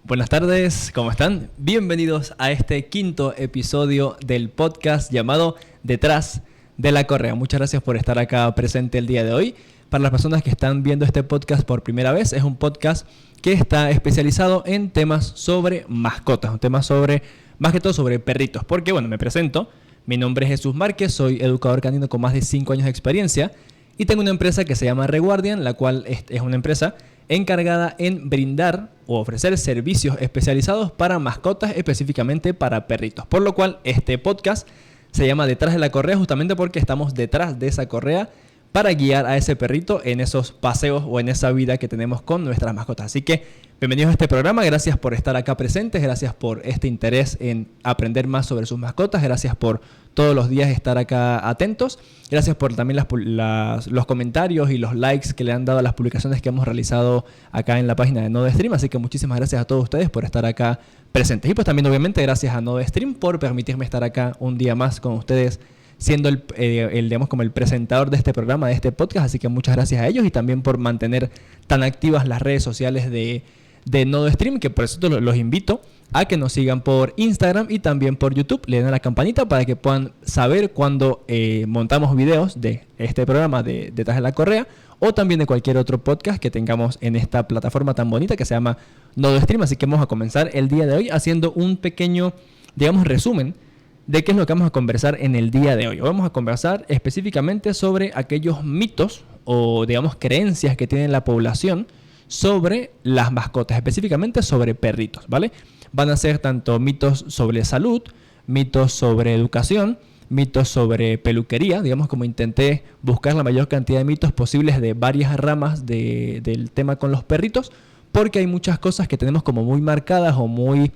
Buenas tardes, ¿cómo están? Bienvenidos a este quinto episodio del podcast llamado Detrás de la Correa. Muchas gracias por estar acá presente el día de hoy. Para las personas que están viendo este podcast por primera vez, es un podcast que está especializado en temas sobre mascotas, un tema sobre, más que todo sobre perritos. Porque, bueno, me presento. Mi nombre es Jesús Márquez, soy educador canino con más de 5 años de experiencia y tengo una empresa que se llama Reguardian, la cual es una empresa encargada en brindar o ofrecer servicios especializados para mascotas, específicamente para perritos. Por lo cual, este podcast se llama Detrás de la Correa, justamente porque estamos detrás de esa correa para guiar a ese perrito en esos paseos o en esa vida que tenemos con nuestras mascotas. Así que, bienvenidos a este programa, gracias por estar acá presentes, gracias por este interés en aprender más sobre sus mascotas, gracias por todos los días estar acá atentos, gracias por también los comentarios y los likes que le han dado a las publicaciones que hemos realizado acá en la página de NodeStream, así que muchísimas gracias a todos ustedes por estar acá presentes. Y pues también obviamente gracias a NodeStream por permitirme estar acá un día más con ustedes, siendo digamos, como el presentador de este programa, de este podcast. Así que muchas gracias a ellos y también por mantener tan activas las redes sociales de NodeStream, que por eso los invito a que nos sigan por Instagram y también por YouTube. Le den a la campanita para que puedan saber cuando montamos videos de este programa de Detrás de la Correa o también de cualquier otro podcast que tengamos en esta plataforma tan bonita que se llama NodeStream. Así que vamos a comenzar el día de hoy haciendo un pequeño, digamos, resumen de qué es lo que vamos a conversar en el día de hoy. Hoy vamos a conversar específicamente sobre aquellos mitos o, digamos, creencias que tiene la población sobre las mascotas, específicamente sobre perritos, ¿vale? Van a ser tanto mitos sobre salud, mitos sobre educación, mitos sobre peluquería, digamos, como intenté buscar la mayor cantidad de mitos posibles de varias ramas del tema con los perritos, porque hay muchas cosas que tenemos como muy marcadas o muy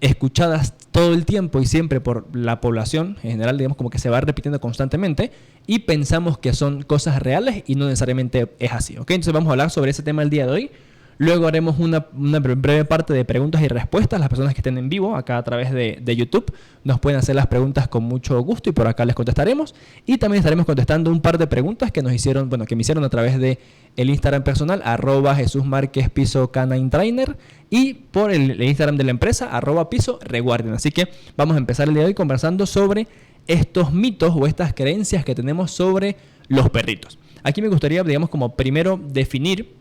escuchadas todo el tiempo y siempre por la población en general, digamos, como que se va repitiendo constantemente y pensamos que son cosas reales y no necesariamente es así, ¿ok? Entonces vamos a hablar sobre ese tema el día de hoy. Luego haremos una breve parte de preguntas y respuestas. Las personas que estén en vivo acá a través de YouTube nos pueden hacer las preguntas con mucho gusto y por acá les contestaremos. Y también estaremos contestando un par de preguntas que nos hicieron, que me hicieron a través de el Instagram personal, @JesusMárquez_Piso_Canine_Trainer y por el Instagram de la empresa, @Piso_Reguardian. Así que vamos a empezar el día de hoy conversando sobre estos mitos o estas creencias que tenemos sobre los perritos. Aquí me gustaría, digamos, como primero definir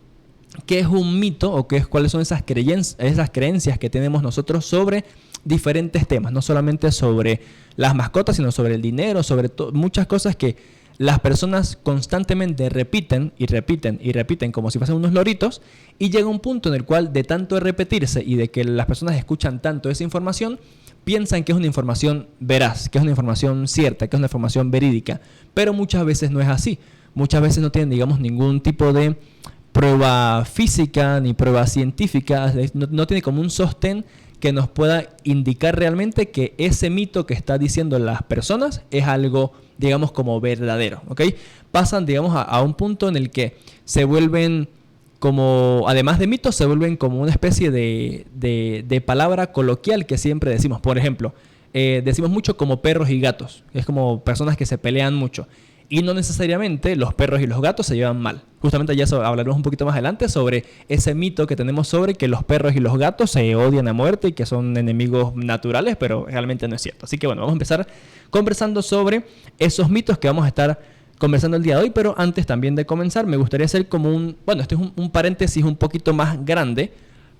qué es un mito o cuáles son esas creencias que tenemos nosotros sobre diferentes temas, no solamente sobre las mascotas, sino sobre el dinero, sobre muchas cosas que las personas constantemente repiten y repiten y repiten como si fuesen unos loritos, y llega un punto en el cual, de tanto repetirse y de que las personas escuchan tanto esa información, piensan que es una información veraz, que es una información cierta, que es una información verídica, pero muchas veces no es así. Muchas veces no tienen, digamos, ningún tipo de prueba física ni prueba científica, no tiene como un sostén que nos pueda indicar realmente que ese mito que está diciendo las personas es algo, digamos, como verdadero, ¿ok? Pasan, digamos, a un punto en el que se vuelven como, además de mitos, se vuelven como una especie de palabra coloquial que siempre decimos. Por ejemplo, decimos mucho como perros y gatos, es como personas que se pelean mucho. Y no necesariamente los perros y los gatos se llevan mal. Justamente ya hablaremos un poquito más adelante sobre ese mito que tenemos sobre que los perros y los gatos se odian a muerte y que son enemigos naturales, pero realmente no es cierto. Así que bueno, vamos a empezar conversando sobre esos mitos que vamos a estar conversando el día de hoy. Pero antes también de comenzar, me gustaría hacer como este es un paréntesis un poquito más grande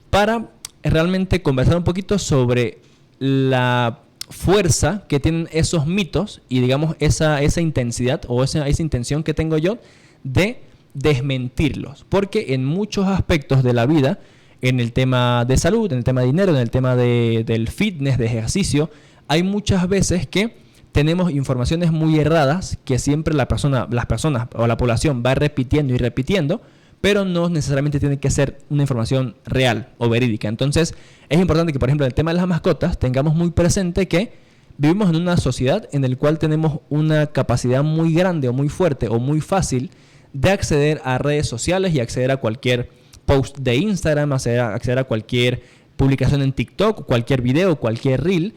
para realmente conversar un poquito sobre la fuerza que tienen esos mitos y, digamos, esa intensidad o esa intención que tengo yo de desmentirlos, porque en muchos aspectos de la vida, en el tema de salud, en el tema de dinero, en el tema del fitness, de ejercicio, hay muchas veces que tenemos informaciones muy erradas que siempre las personas o la población va repitiendo y repitiendo, pero no necesariamente tiene que ser una información real o verídica. Entonces, es importante que, por ejemplo, en el tema de las mascotas, tengamos muy presente que vivimos en una sociedad en la cual tenemos una capacidad muy grande o muy fuerte o muy fácil de acceder a redes sociales y acceder a cualquier post de Instagram, acceder a cualquier publicación en TikTok, cualquier video, cualquier reel,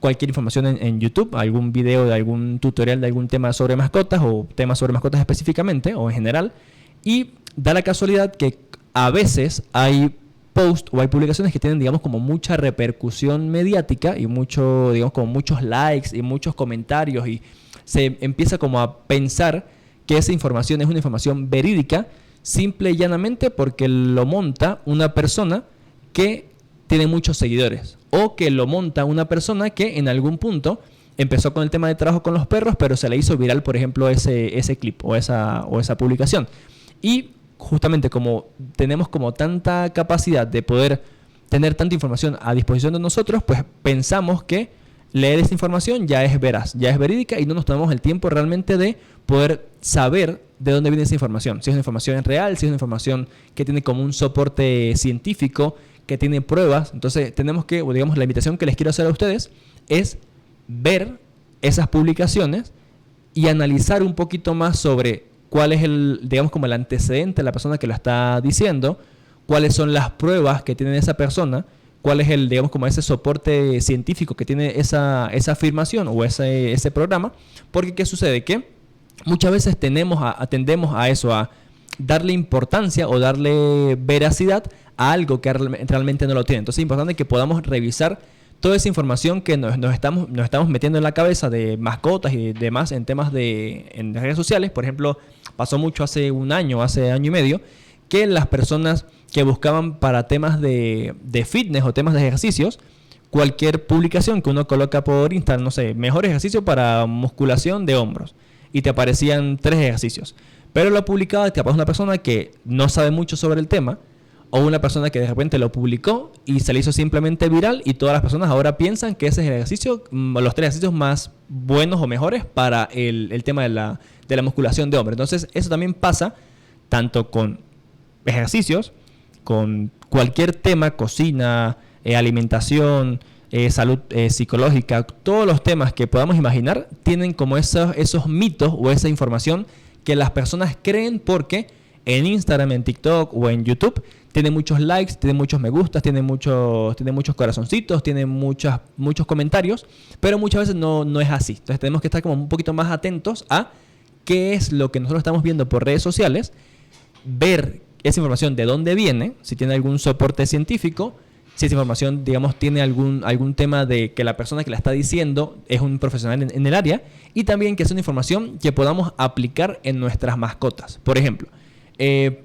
cualquier información en YouTube, algún video de algún tutorial de algún tema sobre mascotas o temas sobre mascotas específicamente o en general. Y da la casualidad que a veces hay posts o hay publicaciones que tienen, digamos, como mucha repercusión mediática y mucho, digamos, como muchos likes y muchos comentarios y se empieza como a pensar que esa información es una información verídica simple y llanamente porque lo monta una persona que tiene muchos seguidores o que lo monta una persona que en algún punto empezó con el tema de trabajo con los perros, pero se le hizo viral, por ejemplo, ese clip o esa publicación. Y justamente como tenemos como tanta capacidad de poder tener tanta información a disposición de nosotros, pues pensamos que leer esta información ya es veraz, ya es verídica y no nos tomamos el tiempo realmente de poder saber de dónde viene esa información. Si es una información real, si es una información que tiene como un soporte científico, que tiene pruebas. Entonces tenemos que, digamos, la invitación que les quiero hacer a ustedes es ver esas publicaciones y analizar un poquito más sobre cuál es digamos, como el antecedente de la persona que lo está diciendo, cuáles son las pruebas que tiene esa persona, cuál es digamos, como ese soporte científico que tiene esa afirmación o ese programa, porque ¿qué sucede? Que muchas veces tendemos a eso, a darle importancia o darle veracidad a algo que realmente no lo tiene. Entonces es importante que podamos revisar toda esa información que nos estamos metiendo en la cabeza de mascotas y demás en temas en redes sociales. Por ejemplo, pasó mucho hace año y medio, que las personas que buscaban para temas de fitness o temas de ejercicios, cualquier publicación que uno coloca por Instagram, no sé, mejor ejercicio para musculación de hombros, y te aparecían 3 ejercicios. Pero lo publicaba, te aparece una persona que no sabe mucho sobre el tema, o una persona que de repente lo publicó y se le hizo simplemente viral y todas las personas ahora piensan que ese es el ejercicio, los 3 ejercicios más buenos o mejores para el tema de la musculación de hombre. Entonces eso también pasa tanto con ejercicios, con cualquier tema, cocina, alimentación, salud psicológica, todos los temas que podamos imaginar tienen como esos mitos o esa información que las personas creen porque en Instagram, en TikTok o en YouTube tiene muchos likes, tiene muchos me gustas, tiene muchos corazoncitos, tiene muchos comentarios, pero muchas veces no es así. Entonces tenemos que estar como un poquito más atentos a qué es lo que nosotros estamos viendo por redes sociales, ver esa información de dónde viene, si tiene algún soporte científico, si esa información, digamos, tiene algún tema de que la persona que la está diciendo es un profesional en el área, y también que sea una información que podamos aplicar en nuestras mascotas. Por ejemplo,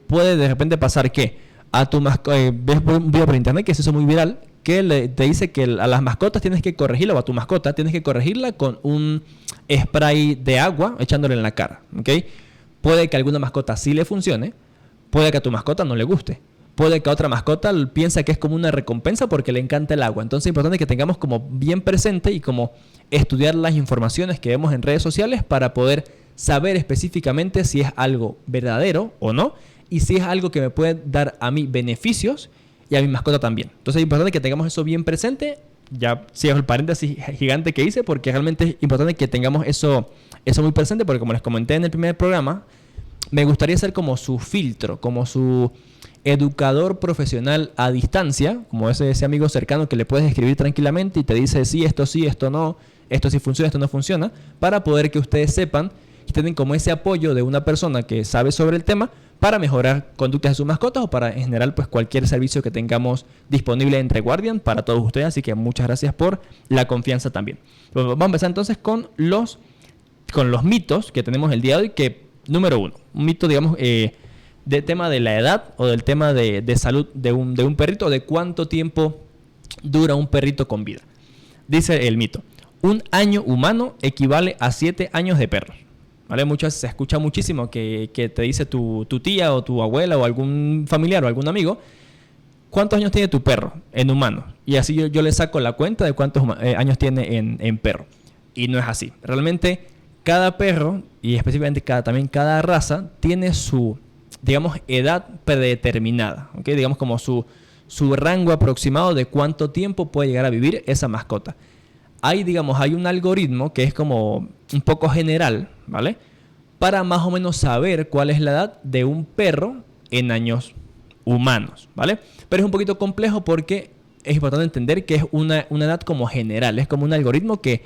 puede de repente pasar que a tu mascota, ves un video por internet que se hizo muy viral, que te dice que a las mascotas tienes que corregirla, o a tu mascota tienes que corregirla con un spray de agua echándole en la cara, ¿ok? Puede que a alguna mascota sí le funcione, puede que a tu mascota no le guste. Puede que a otra mascota piensa que es como una recompensa porque le encanta el agua. Entonces es importante que tengamos como bien presente y como estudiar las informaciones que vemos en redes sociales para poder saber específicamente si es algo verdadero o no y si es algo que me puede dar a mí beneficios y a mi mascota también. Entonces es importante que tengamos eso bien presente. Ya cierro el paréntesis gigante que hice porque realmente es importante que tengamos eso muy presente porque como les comenté en el primer programa, me gustaría ser como su filtro, como su educador profesional a distancia, como ese amigo cercano que le puedes escribir tranquilamente y te dice sí, esto no, esto sí funciona, esto no funciona, para poder que ustedes sepan y tienen como ese apoyo de una persona que sabe sobre el tema para mejorar conductas de sus mascotas o para en general pues cualquier servicio que tengamos disponible entre Guardian para todos ustedes. Así que muchas gracias por la confianza también. Vamos a empezar entonces con los mitos que tenemos el día de hoy, que número 1, un mito digamos del tema de la edad o del tema de salud de un perrito, de cuánto tiempo dura un perrito con vida. Dice el mito: 1 año humano equivale a 7 años de perro. ¿Vale? Muchas veces se escucha muchísimo que te dice tu tía o tu abuela o algún familiar o algún amigo: ¿cuántos años tiene tu perro en humano? Y así yo le saco la cuenta de cuántos años tiene en perro. Y no es así. Realmente cada perro, y específicamente cada raza, tiene su, digamos, edad predeterminada, ¿okay? Digamos como su rango aproximado de cuánto tiempo puede llegar a vivir esa mascota. Hay un algoritmo que es como un poco general, ¿vale? Para más o menos saber cuál es la edad de un perro en años humanos, ¿vale? Pero es un poquito complejo porque es importante entender que es una edad como general, es como un algoritmo que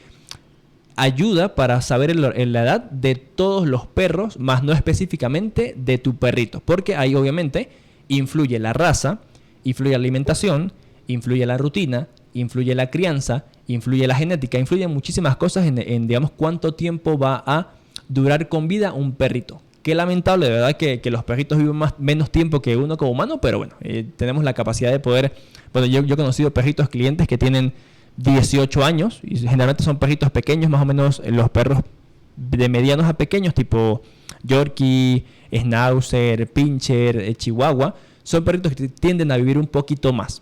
ayuda para saber la edad de todos los perros, más no específicamente de tu perrito, porque ahí obviamente influye la raza, influye la alimentación, influye la rutina, influye la crianza, influye la genética, influyen muchísimas cosas en digamos, cuánto tiempo va a durar con vida un perrito. Qué lamentable, de verdad, que los perritos viven menos tiempo que uno como humano, pero bueno, tenemos la capacidad de poder... Bueno, yo he conocido perritos clientes que tienen 18 años y generalmente son perritos pequeños, más o menos los perros de medianos a pequeños, tipo Yorkie, Schnauzer, Pinscher, Chihuahua, son perritos que tienden a vivir un poquito más.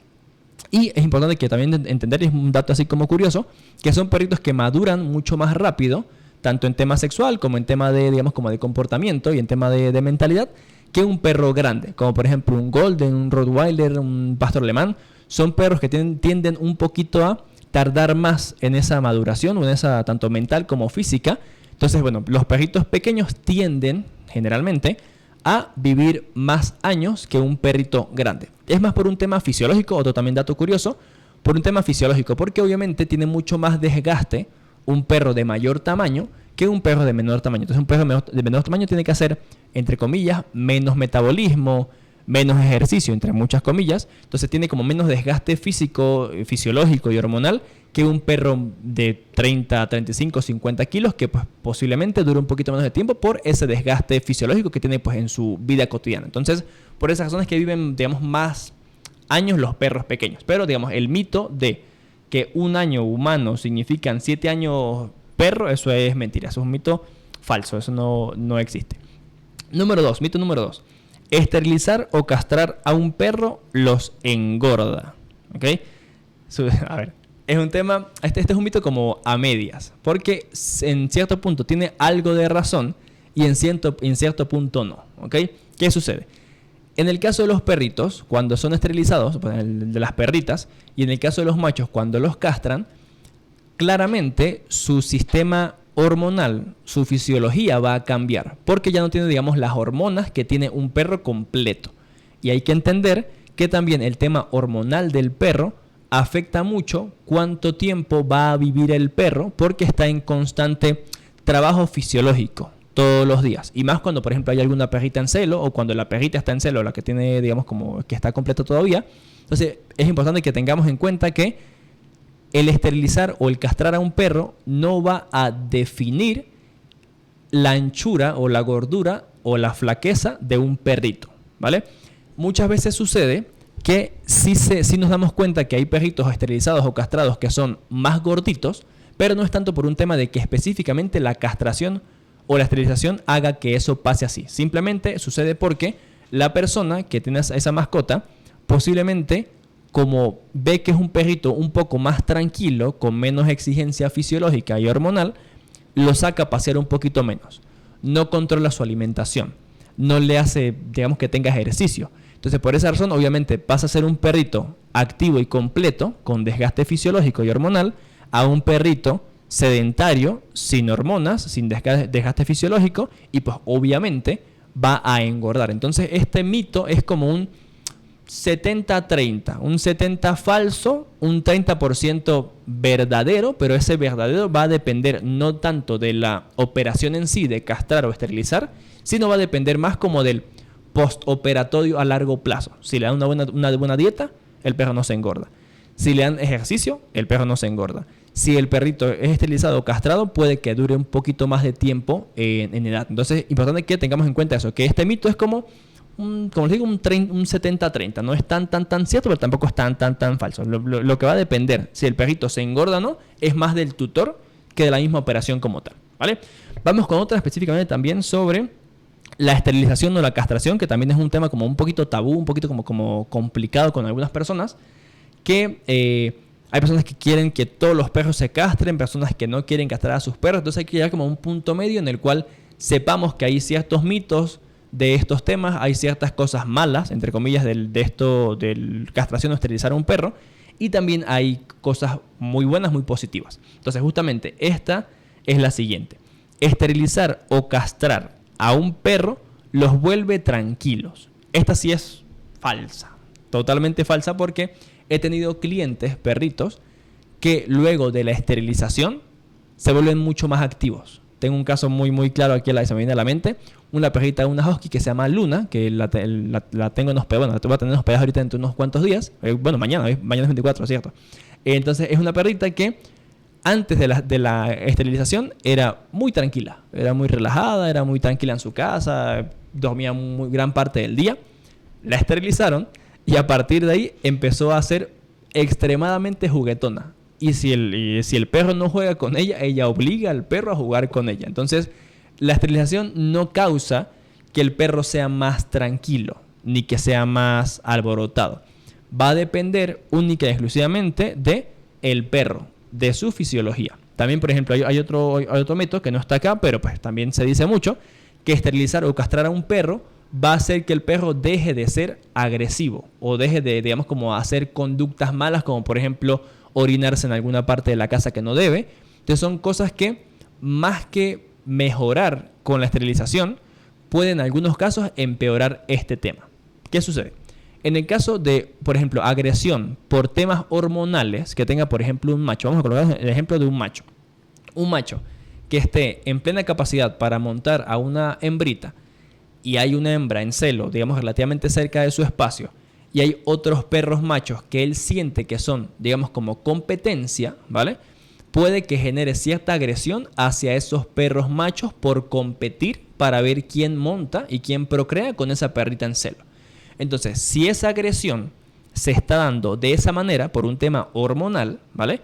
Y es importante que también entender, es un dato así como curioso, que son perritos que maduran mucho más rápido, tanto en tema sexual como en tema de, digamos, como de comportamiento y en tema de mentalidad, que un perro grande, como por ejemplo un Golden, un Rottweiler, un Pastor Alemán. Son perros que tienden un poquito a tardar más en esa maduración, o en esa tanto mental como física. Entonces, bueno, los perritos pequeños tienden, generalmente, a vivir más años que un perrito grande. Es más por un tema fisiológico, otro también dato curioso, por un tema fisiológico, porque obviamente tiene mucho más desgaste un perro de mayor tamaño que un perro de menor tamaño. Entonces un perro de menor tamaño tiene que hacer, entre comillas, menos metabolismo, menos ejercicio, entre muchas comillas. Entonces tiene como menos desgaste físico, fisiológico y hormonal que un perro de 30, 35, 50 kilos, que pues posiblemente dure un poquito menos de tiempo por ese desgaste fisiológico que tiene pues en su vida cotidiana. Entonces, por esas razones que viven, digamos, más años los perros pequeños. Pero, digamos, el mito de que un año humano significan 7 años perro, eso es mentira, eso es un mito falso, eso no existe. Mito número 2. Esterilizar o castrar a un perro los engorda. ¿Ok? A ver, es un tema, este es un mito como a medias, porque en cierto punto tiene algo de razón y en cierto punto no. ¿Ok? ¿Qué sucede? En el caso de los perritos, cuando son esterilizados, pues el de las perritas, y en el caso de los machos, cuando los castran, claramente su sistema hormonal, su fisiología va a cambiar, porque ya no tiene, digamos, las hormonas que tiene un perro completo. Y hay que entender que también el tema hormonal del perro afecta mucho cuánto tiempo va a vivir el perro, porque está en constante trabajo fisiológico todos los días. Y más cuando, por ejemplo, hay alguna perrita en celo, o cuando la perrita está en celo, la que tiene, digamos, como que está completa todavía. Entonces, es importante que tengamos en cuenta que el esterilizar o el castrar a un perro no va a definir la anchura o la gordura o la flaqueza de un perrito, ¿vale? Muchas veces sucede que sí nos damos cuenta que hay perritos esterilizados o castrados que son más gorditos, pero no es tanto por un tema de que específicamente la castración o la esterilización haga que eso pase así. Simplemente sucede porque la persona que tiene esa mascota posiblemente, como ve que es un perrito un poco más tranquilo, con menos exigencia fisiológica y hormonal, lo saca a pasear un poquito menos. No controla su alimentación. No le hace, digamos, que tenga ejercicio. Entonces, por esa razón, obviamente, pasa a ser un perrito activo y completo, con desgaste fisiológico y hormonal, a un perrito sedentario, sin hormonas, sin desgaste fisiológico, y pues obviamente va a engordar. Entonces, este mito es como un 70-30, un 70 falso, un 30% verdadero, pero ese verdadero va a depender no tanto de la operación en sí, de castrar o esterilizar, sino va a depender más como del postoperatorio a largo plazo. Si le dan una buena dieta, el perro no se engorda. Si le dan ejercicio, el perro no se engorda. Si el perrito es esterilizado o castrado, puede que dure un poquito más de tiempo en edad. Entonces, es importante que tengamos en cuenta eso, que este mito es como les digo, un 70-30. No es tan cierto, pero tampoco es tan falso. Lo que va a depender si el perrito se engorda o no es más del tutor que de la misma operación como tal, ¿vale? Vamos con otra específicamente también sobre la esterilización o la castración, que también es un tema como un poquito tabú, un poquito como complicado con algunas personas, que hay personas que quieren que todos los perros se castren, personas que no quieren castrar a sus perros. Entonces hay que llegar como a un punto medio en el cual sepamos que hay ciertos mitos de estos temas, hay ciertas cosas malas, entre comillas, del castración o esterilizar a un perro, y también hay cosas muy buenas, muy positivas. Entonces, justamente, esta es la siguiente. Esterilizar o castrar a un perro los vuelve tranquilos. Esta sí es falsa, totalmente falsa, porque he tenido clientes, perritos, que luego de la esterilización se vuelven mucho más activos. tengo un caso muy, muy claro aquí, se me viene a la mente. Una perrita, una husky que se llama Luna, que la tengo en hospedada. Bueno, la voy a tener hospedada ahorita dentro de unos cuantos días. Bueno, mañana es 24, ¿cierto? Entonces, es una perrita que antes de la esterilización era muy tranquila. Era muy relajada, era muy tranquila en su casa, dormía muy gran parte del día. La esterilizaron y a partir de ahí empezó a ser extremadamente juguetona. Y si el perro no juega con ella, ella obliga al perro a jugar con ella. Entonces, la esterilización no causa que el perro sea más tranquilo, ni que sea más alborotado. Va a depender única y exclusivamente de el perro, de su fisiología. También, por ejemplo, hay otro método que no está acá, pero pues también se dice mucho, que esterilizar o castrar a un perro va a hacer que el perro deje de ser agresivo o deje de, digamos, como hacer conductas malas, como por ejemplo orinarse en alguna parte de la casa que no debe. Entonces son cosas que, más que mejorar con la esterilización, pueden en algunos casos empeorar este tema. ¿Qué sucede? En el caso de, por ejemplo, agresión por temas hormonales que tenga, por ejemplo, un macho. Vamos a colocar el ejemplo de un macho. Un macho que esté en plena capacidad para montar a una hembrita y hay una hembra en celo, digamos, relativamente cerca de su espacio, y hay otros perros machos que él siente que son, digamos, como competencia, ¿vale? Puede que genere cierta agresión hacia esos perros machos por competir para ver quién monta y quién procrea con esa perrita en celo. Entonces, si esa agresión se está dando de esa manera por un tema hormonal, ¿vale?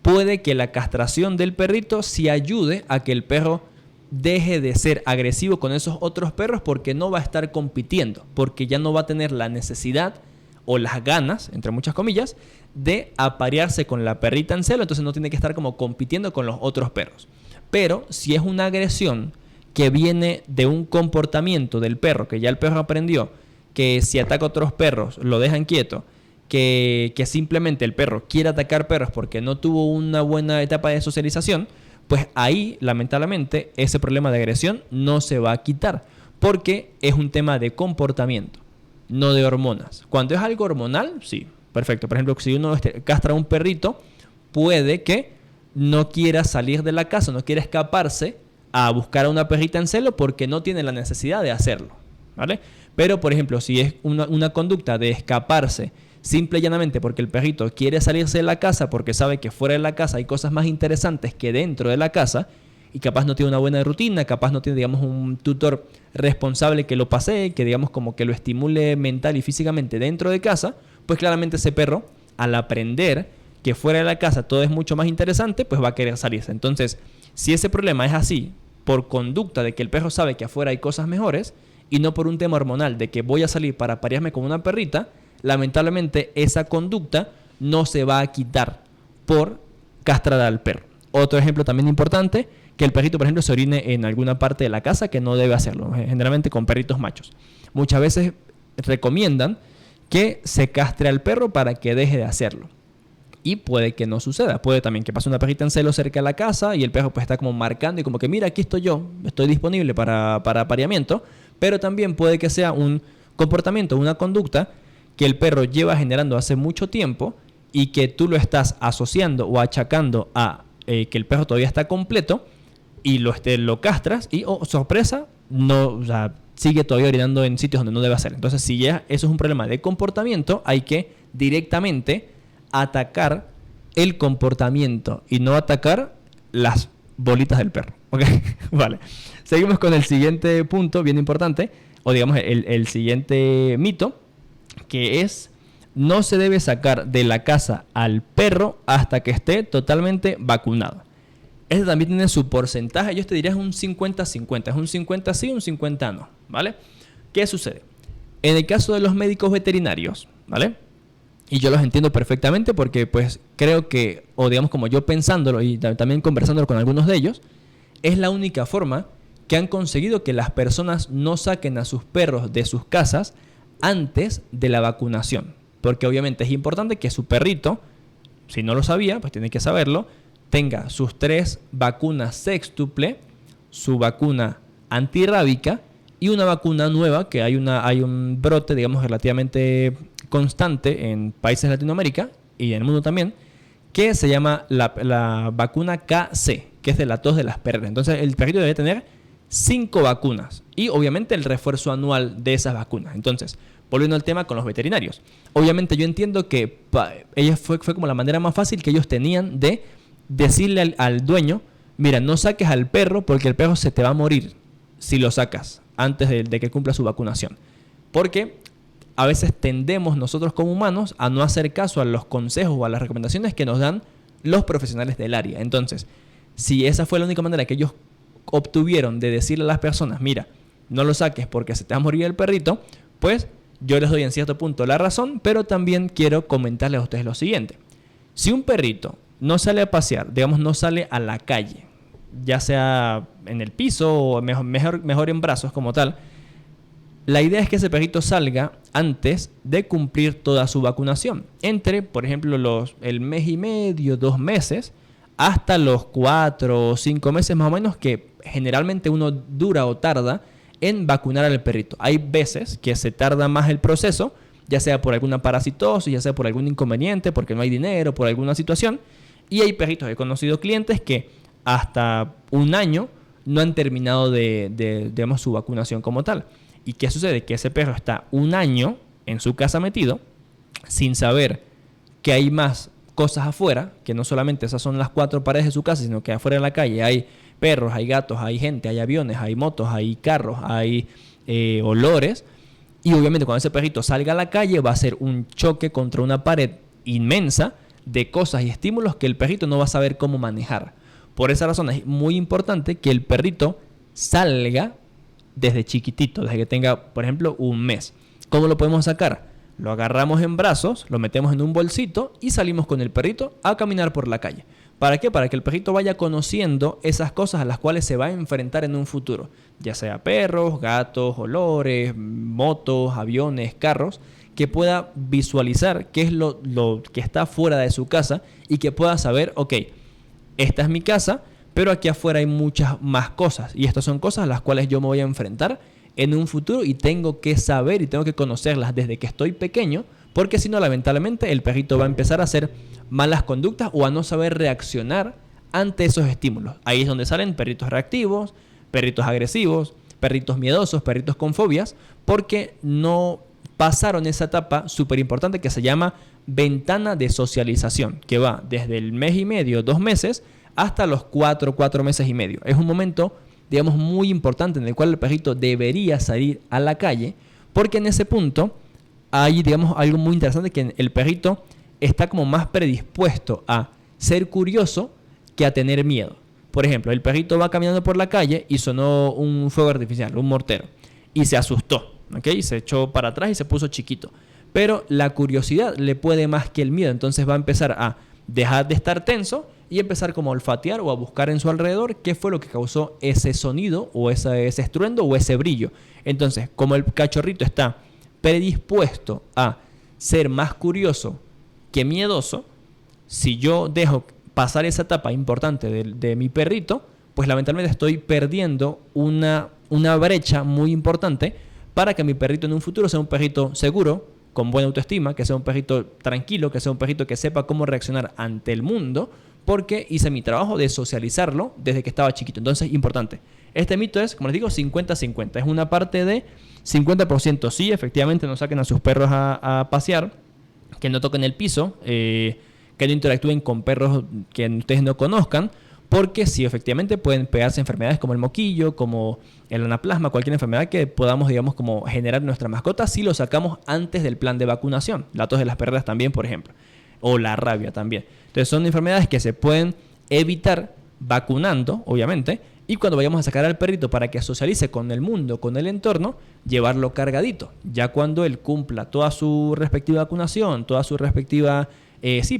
Puede que la castración del perrito sí ayude a que el perro deje de ser agresivo con esos otros perros, porque no va a estar compitiendo, porque ya no va a tener la necesidad o las ganas, entre muchas comillas, de aparearse con la perrita en celo. Entonces no tiene que estar como compitiendo con los otros perros. Pero si es una agresión que viene de un comportamiento del perro, que ya el perro aprendió que si ataca a otros perros lo dejan quieto, que simplemente el perro quiere atacar perros porque no tuvo una buena etapa de socialización, pues ahí, lamentablemente, ese problema de agresión no se va a quitar, porque es un tema de comportamiento, no de hormonas. Cuando es algo hormonal, sí, perfecto. Por ejemplo, si uno castra a un perrito, puede que no quiera salir de la casa, no quiera escaparse a buscar a una perrita en celo porque no tiene la necesidad de hacerlo, ¿vale? Pero, por ejemplo, si es una conducta de escaparse simple y llanamente porque el perrito quiere salirse de la casa porque sabe que fuera de la casa hay cosas más interesantes que dentro de la casa, y capaz no tiene una buena rutina, capaz no tiene, digamos, un tutor responsable que lo pasee, que, digamos, como que lo estimule mental y físicamente dentro de casa, pues claramente ese perro, al aprender que fuera de la casa todo es mucho más interesante, pues va a querer salirse. Entonces, si ese problema es así, por conducta de que el perro sabe que afuera hay cosas mejores, y no por un tema hormonal de que voy a salir para aparearme con una perrita, lamentablemente esa conducta no se va a quitar por castrar al perro. Otro ejemplo también importante, que el perrito, por ejemplo, se orine en alguna parte de la casa que no debe hacerlo, generalmente con perritos machos. Muchas veces recomiendan que se castre al perro para que deje de hacerlo. Y puede que no suceda. Puede también que pase una perrita en celo cerca de la casa y el perro pues está como marcando y como que mira, aquí estoy yo, estoy disponible para apareamiento. Pero también puede que sea un comportamiento, una conducta que el perro lleva generando hace mucho tiempo y que tú lo estás asociando o achacando a que el perro todavía está completo y lo castras y, oh, sorpresa, no, o sea, sigue todavía orinando en sitios donde no debe hacer. Entonces, si ya eso es un problema de comportamiento, hay que directamente atacar el comportamiento y no atacar las bolitas del perro. ¿Ok? Vale. Seguimos con el siguiente punto, bien importante, o digamos el siguiente mito, que es: no se debe sacar de la casa al perro hasta que esté totalmente vacunado. Este también tiene su porcentaje, yo te diría es un 50-50, es un 50 sí, un 50 no, ¿vale? ¿Qué sucede? En el caso de los médicos veterinarios, ¿vale? Y yo los entiendo perfectamente porque pues creo que, o digamos como yo pensándolo y también conversándolo con algunos de ellos, es la única forma que han conseguido que las personas no saquen a sus perros de sus casas antes de la vacunación. Porque obviamente es importante que su perrito, si no lo sabía, pues tiene que saberlo, tenga sus 3 vacunas sextuple, su vacuna antirrábica y una vacuna nueva, que hay un brote, digamos, relativamente constante en países de Latinoamérica y en el mundo también, que se llama la vacuna KC, que es de la tos de las perreras. Entonces el perrito debe tener 5 vacunas y obviamente el refuerzo anual de esas vacunas. Entonces, volviendo al tema con los veterinarios. Obviamente yo entiendo que ella fue como la manera más fácil que ellos tenían de decirle al dueño, mira, no saques al perro porque el perro se te va a morir si lo sacas antes de que cumpla su vacunación. Porque a veces tendemos nosotros como humanos a no hacer caso a los consejos o a las recomendaciones que nos dan los profesionales del área. Entonces, si esa fue la única manera que ellos obtuvieron de decirle a las personas, mira, no lo saques porque se te va a morir el perrito, pues yo les doy en cierto punto la razón, pero también quiero comentarles a ustedes lo siguiente. Si un perrito no sale a pasear, digamos, no sale a la calle, ya sea en el piso o mejor en brazos como tal, la idea es que ese perrito salga antes de cumplir toda su vacunación. Entre, por ejemplo, el mes y medio, 2 meses, hasta los 4 o 5 meses más o menos que generalmente uno dura o tarda en vacunar al perrito. Hay veces que se tarda más el proceso, ya sea por alguna parasitosis, ya sea por algún inconveniente, porque no hay dinero, por alguna situación. Y hay perritos, he conocido clientes que hasta 1 año no han terminado digamos, su vacunación como tal. ¿Y qué sucede? Que ese perro está 1 año en su casa metido sin saber que hay más cosas afuera, que no solamente esas son las 4 paredes de su casa, sino que afuera en la calle hay perros, hay gatos, hay gente, hay aviones, hay motos, hay carros, hay olores. Y obviamente cuando ese perrito salga a la calle va a ser un choque contra una pared inmensa de cosas y estímulos que el perrito no va a saber cómo manejar. Por esa razón es muy importante que el perrito salga desde chiquitito, desde que tenga, por ejemplo, 1 mes. ¿Cómo lo podemos sacar? Lo agarramos en brazos, lo metemos en un bolsito y salimos con el perrito a caminar por la calle. ¿Para qué? Para que el perrito vaya conociendo esas cosas a las cuales se va a enfrentar en un futuro. Ya sea perros, gatos, olores, motos, aviones, carros, que pueda visualizar qué es lo que está fuera de su casa y que pueda saber, ok, esta es mi casa, pero aquí afuera hay muchas más cosas y estas son cosas a las cuales yo me voy a enfrentar en un futuro y tengo que saber y tengo que conocerlas desde que estoy pequeño, porque si no, lamentablemente, el perrito va a empezar a hacer malas conductas o a no saber reaccionar ante esos estímulos. Ahí es donde salen perritos reactivos, perritos agresivos, perritos miedosos, perritos con fobias, porque no pasaron esa etapa súper importante que se llama ventana de socialización, que va desde el mes y medio, 2 meses, hasta los 4 meses y medio. Es un momento, digamos, muy importante en el cual el perrito debería salir a la calle, porque en ese punto hay, digamos, algo muy interesante, que el perrito está como más predispuesto a ser curioso que a tener miedo. Por ejemplo, el perrito va caminando por la calle y sonó un fuego artificial, un mortero, y se asustó, ¿ok? Se echó para atrás y se puso chiquito. Pero la curiosidad le puede más que el miedo, entonces va a empezar a dejar de estar tenso y empezar como a olfatear o a buscar en su alrededor qué fue lo que causó ese sonido o ese estruendo o ese brillo. Entonces, como el cachorrito está predispuesto a ser más curioso que miedoso, si yo dejo pasar esa etapa importante de mi perrito, pues lamentablemente estoy perdiendo una brecha muy importante para que mi perrito en un futuro sea un perrito seguro, con buena autoestima, que sea un perrito tranquilo, que sea un perrito que sepa cómo reaccionar ante el mundo, porque hice mi trabajo de socializarlo desde que estaba chiquito. Entonces, importante. Este mito es, como les digo, 50-50. Es una parte de 50%. Sí, efectivamente, no saquen a sus perros a pasear, que no toquen el piso, que no interactúen con perros que ustedes no conozcan, porque sí, efectivamente pueden pegarse enfermedades como el moquillo, como el anaplasma, cualquier enfermedad que podamos, digamos, como generar en nuestra mascota si lo sacamos antes del plan de vacunación. La tos de las perreras también, por ejemplo, o la rabia también. Entonces son enfermedades que se pueden evitar vacunando, obviamente, y cuando vayamos a sacar al perrito para que socialice con el mundo, con el entorno, llevarlo cargadito. Ya cuando él cumpla toda su respectiva vacunación, toda su respectiva,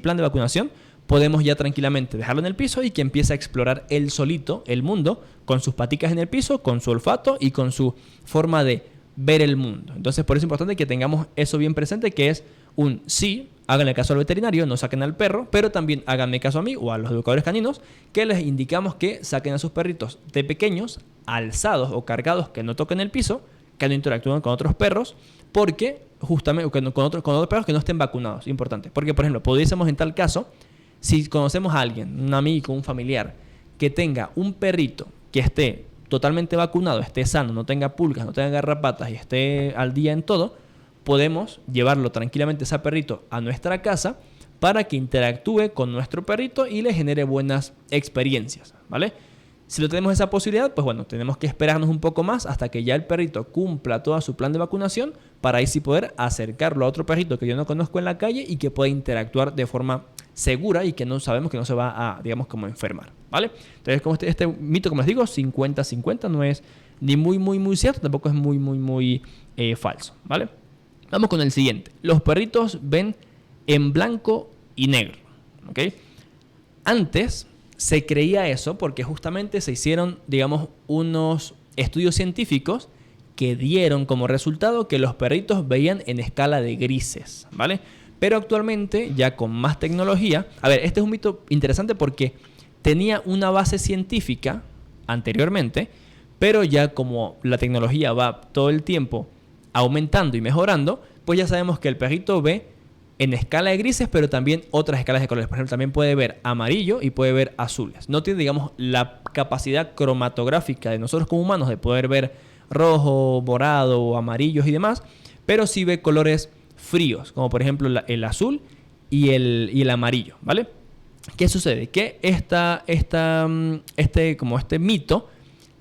plan de vacunación, podemos ya tranquilamente dejarlo en el piso y que empiece a explorar él solito el mundo con sus paticas en el piso, con su olfato y con su forma de ver el mundo. Entonces, por eso es importante que tengamos eso bien presente, que es un sí, háganle caso al veterinario, no saquen al perro, pero también háganme caso a mí o a los educadores caninos, que les indicamos que saquen a sus perritos de pequeños, alzados o cargados, que no toquen el piso, que no interactúen con otros perros, porque justamente con otros perros que no estén vacunados, importante. Porque, por ejemplo, pudiésemos en tal caso, si conocemos a alguien, un amigo, un familiar, que tenga un perrito que esté totalmente vacunado, esté sano, no tenga pulgas, no tenga garrapatas y esté al día en todo, podemos llevarlo tranquilamente ese perrito a nuestra casa para que interactúe con nuestro perrito y le genere buenas experiencias, ¿vale? Si no tenemos esa posibilidad, pues bueno, tenemos que esperarnos un poco más hasta que ya el perrito cumpla todo su plan de vacunación para ahí sí poder acercarlo a otro perrito que yo no conozco en la calle y que pueda interactuar de forma segura y que no sabemos que no se va a, digamos, como enfermar, ¿vale? Entonces, como este mito, como les digo, 50-50, no es ni muy cierto, tampoco es muy falso, ¿vale? Vamos con el siguiente. Los perritos ven en blanco y negro, ¿ok? Antes se creía eso porque justamente se hicieron, digamos, unos estudios científicos que dieron como resultado que los perritos veían en escala de grises, ¿vale? Pero actualmente, ya con más tecnología... A ver, este es un mito interesante porque tenía una base científica anteriormente, pero ya como la tecnología va todo el tiempo aumentando y mejorando, pues ya sabemos que el perrito ve en escala de grises, pero también otras escalas de colores. Por ejemplo, también puede ver amarillo y puede ver azules. No tiene, digamos, la capacidad cromatográfica de nosotros como humanos de poder ver rojo, morado, amarillos y demás, pero sí ve colores fríos, como por ejemplo el azul y el amarillo, ¿vale? ¿Qué sucede? Que este mito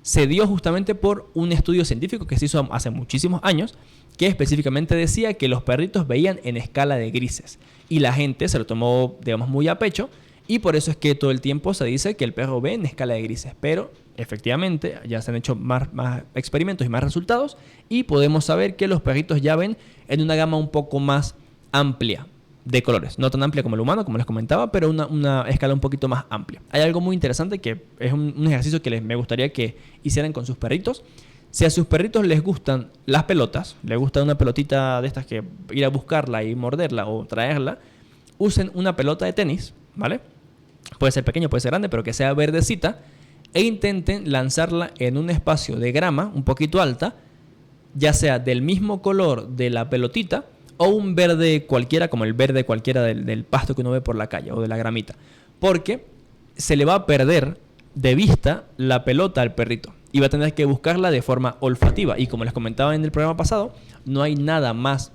se dio justamente por un estudio científico que se hizo hace muchísimos años, que específicamente decía que los perritos veían en escala de grises. Y la gente se lo tomó, digamos, muy a pecho, y por eso es que todo el tiempo se dice que el perro ve en escala de grises. Pero efectivamente ya se han hecho más experimentos y más resultados, y podemos saber que los perritos ya ven en una gama un poco más amplia de colores. No tan amplia como el humano, como les comentaba, pero una escala un poquito más amplia. Hay algo muy interesante que es un ejercicio que me gustaría que hicieran con sus perritos. Si a sus perritos les gustan las pelotas, les gusta una pelotita de estas que ir a buscarla y morderla o traerla, usen una pelota de tenis, ¿vale? Puede ser pequeño, puede ser grande, pero que sea verdecita, e intenten lanzarla en un espacio de grama un poquito alta, ya sea del mismo color de la pelotita o un verde cualquiera, como el verde cualquiera del pasto que uno ve por la calle o de la gramita, porque se le va a perder de vista la pelota al perrito y va a tener que buscarla de forma olfativa. Y como les comentaba en el programa pasado, no hay nada más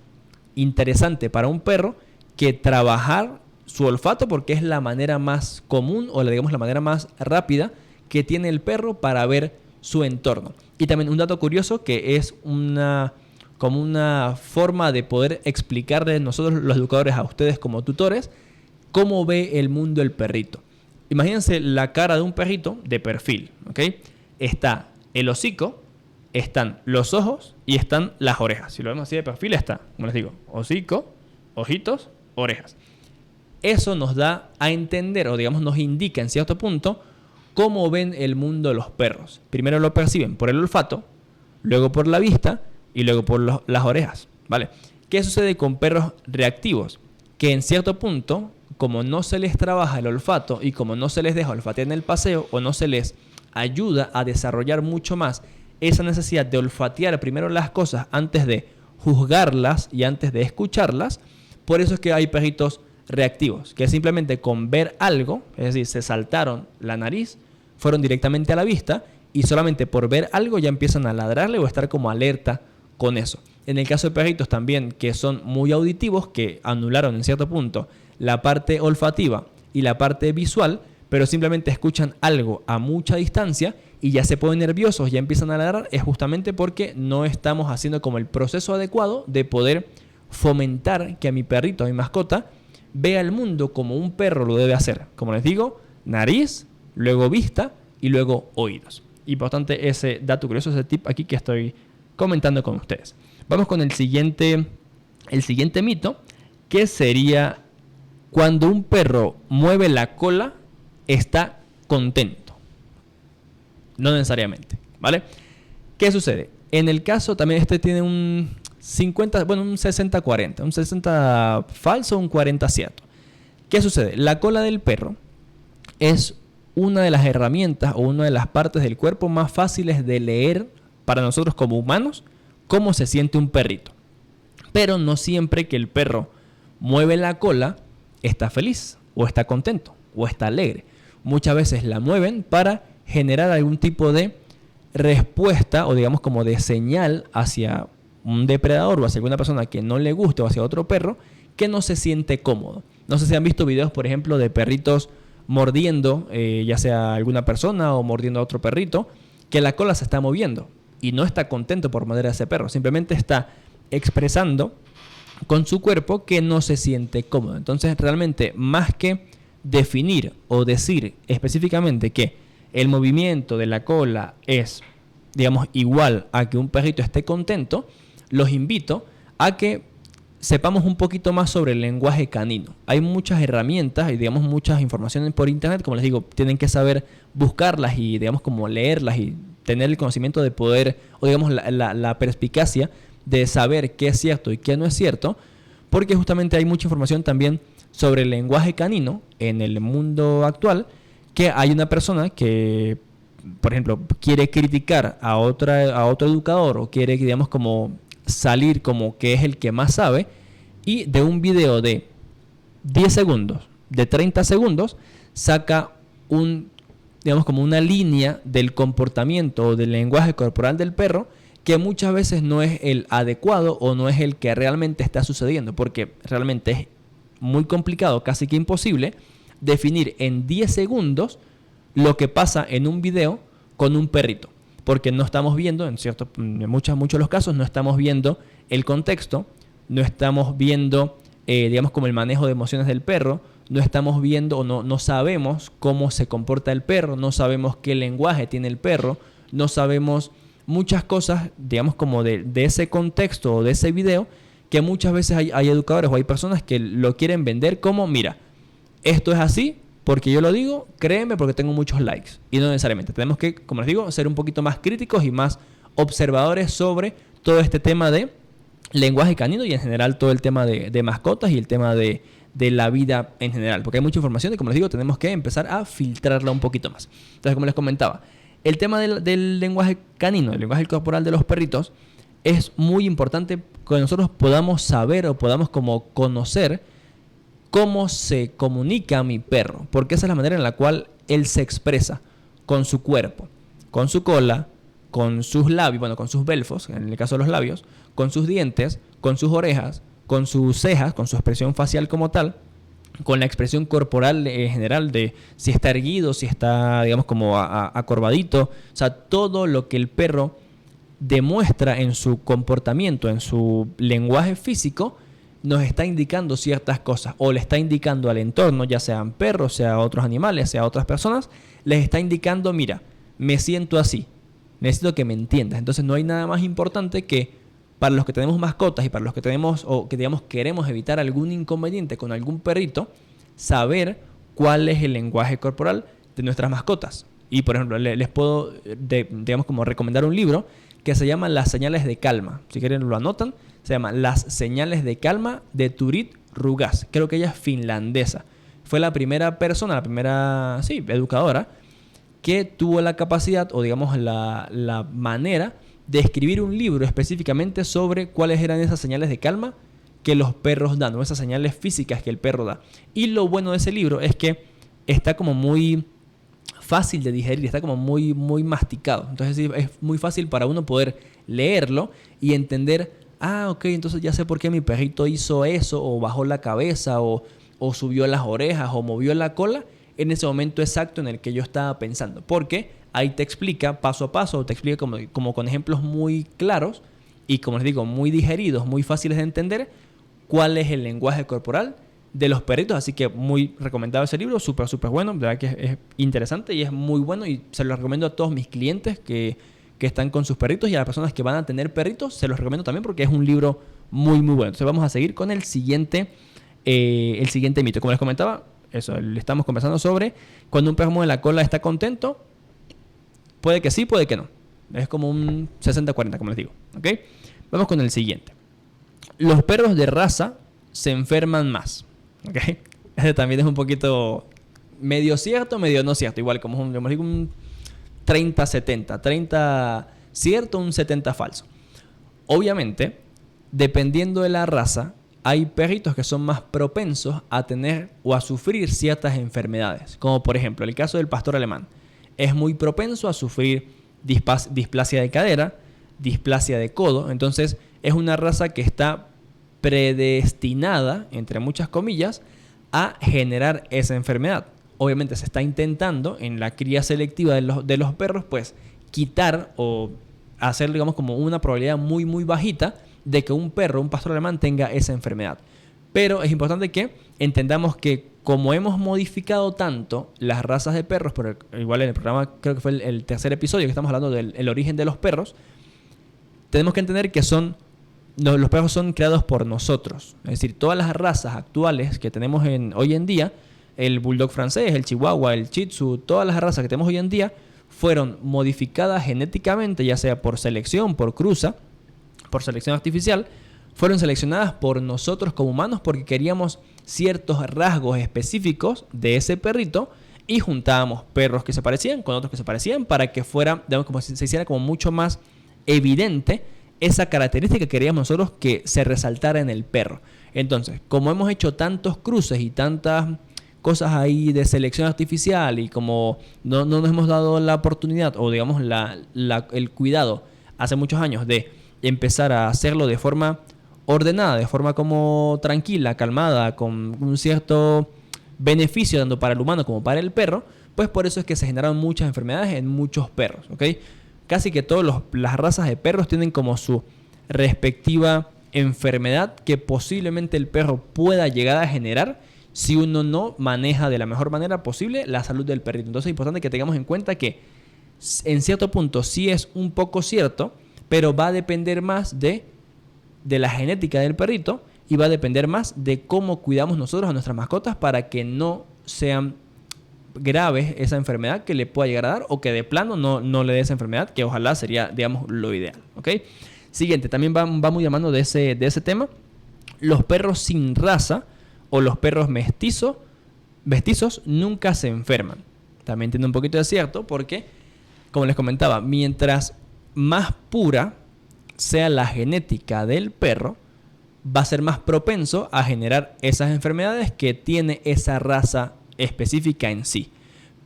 interesante para un perro que trabajar su olfato, porque es la manera más común o digamos la manera más rápida que tiene el perro para ver su entorno. Y también un dato curioso que es como una forma de poder explicarle nosotros los educadores a ustedes como tutores cómo ve el mundo el perrito. Imagínense la cara de un perrito de perfil, ¿ok? Está el hocico, están los ojos y están las orejas. Si lo vemos así de perfil está, como les digo, hocico, ojitos, orejas. Eso nos da a entender, o digamos nos indica en cierto punto, cómo ven el mundo los perros. Primero lo perciben por el olfato, luego por la vista y luego por las orejas, ¿vale? ¿Qué sucede con perros reactivos? Que en cierto punto, como no se les trabaja el olfato y como no se les deja olfatear en el paseo o no se les ayuda a desarrollar mucho más esa necesidad de olfatear primero las cosas antes de juzgarlas y antes de escucharlas, por eso es que hay perritos reactivos, que simplemente con ver algo, es decir, se saltaron la nariz, fueron directamente a la vista y solamente por ver algo ya empiezan a ladrarle o a estar como alerta con eso. En el caso de perritos también que son muy auditivos, que anularon en cierto punto la parte olfativa y la parte visual, pero simplemente escuchan algo a mucha distancia y ya se ponen nerviosos, ya empiezan a ladrar, es justamente porque no estamos haciendo como el proceso adecuado de poder fomentar que a mi perrito, a mi mascota, vea el mundo como un perro lo debe hacer. Como les digo, nariz, luego vista y luego oídos. Importante ese dato curioso, ese tip aquí que estoy comentando con ustedes. Vamos con el siguiente mito, que sería cuando un perro mueve la cola, está contento. No necesariamente, ¿vale? ¿Qué sucede? En el caso, también tiene un 60-40, un 60 falso, un 40 cierto. ¿Qué sucede? La cola del perro es una de las herramientas o una de las partes del cuerpo más fáciles de leer para nosotros como humanos cómo se siente un perrito. Pero no siempre que el perro mueve la cola está feliz o está contento o está alegre. muchas veces la mueven para generar algún tipo de respuesta o digamos como de señal hacia un depredador o hacia alguna persona que no le guste o hacia otro perro que no se siente cómodo. No sé si han visto videos, por ejemplo, de perritos mordiendo, ya sea alguna persona o mordiendo a otro perrito, que la cola se está moviendo y no está contento por morder a ese perro. Simplemente está expresando con su cuerpo que no se siente cómodo. Entonces, realmente, más que definir o decir específicamente que el movimiento de la cola es, digamos, igual a que un perrito esté contento, los invito a que sepamos un poquito más sobre el lenguaje canino. Hay muchas herramientas y, digamos, muchas informaciones por internet. Como les digo, tienen que saber buscarlas y, digamos, como leerlas y tener el conocimiento de poder, o digamos, la perspicacia de saber qué es cierto y qué no es cierto, porque justamente hay mucha información también sobre el lenguaje canino en el mundo actual, que hay una persona que, por ejemplo, quiere criticar a otro educador o quiere, digamos, como salir como que es el que más sabe, y de un video de 10 segundos, de 30 segundos, saca digamos, como una línea del comportamiento o del lenguaje corporal del perro que muchas veces no es el adecuado o no es el que realmente está sucediendo, porque realmente es muy complicado, casi que imposible, definir en 10 segundos lo que pasa en un video con un perrito, porque no estamos viendo, en muchos de los casos, no estamos viendo el contexto, no estamos viendo, digamos, como el manejo de emociones del perro, no estamos viendo o no sabemos cómo se comporta el perro, no sabemos qué lenguaje tiene el perro, no sabemos muchas cosas, digamos, como de ese contexto o de ese video, que muchas veces hay educadores o hay personas que lo quieren vender como, mira, esto es así porque yo lo digo, créeme porque tengo muchos likes. Y no necesariamente. Tenemos que, como les digo, ser un poquito más críticos y más observadores sobre todo este tema de lenguaje canino y en general todo el tema de mascotas y el tema de la vida en general. Porque hay mucha información y, como les digo, tenemos que empezar a filtrarla un poquito más. Entonces, como les comentaba, el tema del lenguaje canino, el lenguaje corporal de los perritos, es muy importante que nosotros podamos saber o podamos como conocer cómo se comunica mi perro, porque esa es la manera en la cual él se expresa con su cuerpo, con su cola, con sus labios, bueno, con sus belfos, en el caso de los labios, con sus dientes, con sus orejas, con sus cejas, con su expresión facial como tal, con la expresión corporal en general de si está erguido, si está, digamos, como acorvadito, o sea, todo lo que el perro demuestra en su comportamiento, en su lenguaje físico, nos está indicando ciertas cosas o le está indicando al entorno, ya sean perros, sea otros animales, sea otras personas, les está indicando, mira, me siento así, necesito que me entiendas. Entonces no hay nada más importante que para los que tenemos mascotas y para los que tenemos o que, digamos, queremos evitar algún inconveniente con algún perrito, saber cuál es el lenguaje corporal de nuestras mascotas. Y, por ejemplo, les puedo, digamos, como recomendar un libro que se llama Las señales de calma. Si quieren lo anotan. Se llama Las señales de calma de Turit Rugas. Creo que ella es finlandesa. Fue la primera persona, la primera, sí, educadora que tuvo la capacidad o, digamos, la manera de escribir un libro específicamente sobre cuáles eran esas señales de calma que los perros dan, o esas señales físicas que el perro da. Y lo bueno de ese libro es que está como muy fácil de digerir, está como muy, muy masticado. Entonces es muy fácil para uno poder leerlo y entender, ok, entonces ya sé por qué mi perrito hizo eso, o bajó la cabeza, o subió las orejas, o movió la cola en ese momento exacto en el que yo estaba pensando. Porque ahí te explica paso a paso, te explica como con ejemplos muy claros y, como les digo, muy digeridos, muy fáciles de entender cuál es el lenguaje corporal de los perritos. Así que muy recomendado ese libro, súper, súper bueno. De verdad que es interesante y es muy bueno y se lo recomiendo a todos mis clientes que están con sus perritos y a las personas que van a tener perritos, se los recomiendo también porque es un libro muy, muy bueno. Entonces vamos a seguir con el siguiente mito. Como les comentaba, eso, le estamos conversando sobre cuando un perro mueve la cola está contento. Puede que sí, puede que no. Es como un 60-40, como les digo. ¿Ok? Vamos con el siguiente. Los perros de raza se enferman más. ¿Ok? Este también es un poquito medio cierto, medio no cierto. Igual como un 30-70. 30 cierto, un 70 falso. Obviamente, dependiendo de la raza, hay perritos que son más propensos a tener o a sufrir ciertas enfermedades, como por ejemplo el caso del pastor alemán. Es muy propenso a sufrir displasia de cadera, displasia de codo. Entonces es una raza que está predestinada, entre muchas comillas, a generar esa enfermedad. Obviamente se está intentando en la cría selectiva de los perros, pues quitar o hacer, digamos, como una probabilidad muy muy bajita de que un perro, un pastor alemán, tenga esa enfermedad. Pero es importante que entendamos que como hemos modificado tanto las razas de perros, igual en el programa creo que fue el tercer episodio que estamos hablando del origen de los perros, tenemos que entender que los perros son creados por nosotros. Es decir, todas las razas actuales que tenemos hoy en día, el bulldog francés, el chihuahua, el shih tzu, todas las razas que tenemos hoy en día fueron modificadas genéticamente, ya sea por selección, por cruza, por selección artificial, fueron seleccionadas por nosotros como humanos porque queríamos ciertos rasgos específicos de ese perrito y juntábamos perros que se parecían con otros que se parecían para que fuera, digamos, como si se hiciera como mucho más evidente esa característica que queríamos nosotros que se resaltara en el perro. Entonces, como hemos hecho tantos cruces y tantas cosas ahí de selección artificial y como no nos hemos dado la oportunidad o digamos el cuidado hace muchos años de empezar a hacerlo de forma ordenada, de forma como tranquila, calmada, con un cierto beneficio tanto para el humano como para el perro, pues por eso es que se generaron muchas enfermedades en muchos perros, ¿ok? Casi que todas las razas de perros tienen como su respectiva enfermedad que posiblemente el perro pueda llegar a generar si uno no maneja de la mejor manera posible la salud del perrito. Entonces es importante que tengamos en cuenta que en cierto punto sí es un poco cierto, pero va a depender más de la genética del perrito y va a depender más de cómo cuidamos nosotros a nuestras mascotas para que no sean graves esa enfermedad que le pueda llegar a dar o que de plano no le dé esa enfermedad, que ojalá sería, digamos, lo ideal, ¿ok? Siguiente, también va muy de mano de ese tema, los perros sin raza o los perros mestizos nunca se enferman. También tiene un poquito de cierto porque, como les comentaba, mientras más pura sea la genética del perro, va a ser más propenso a generar esas enfermedades que tiene esa raza específica en sí.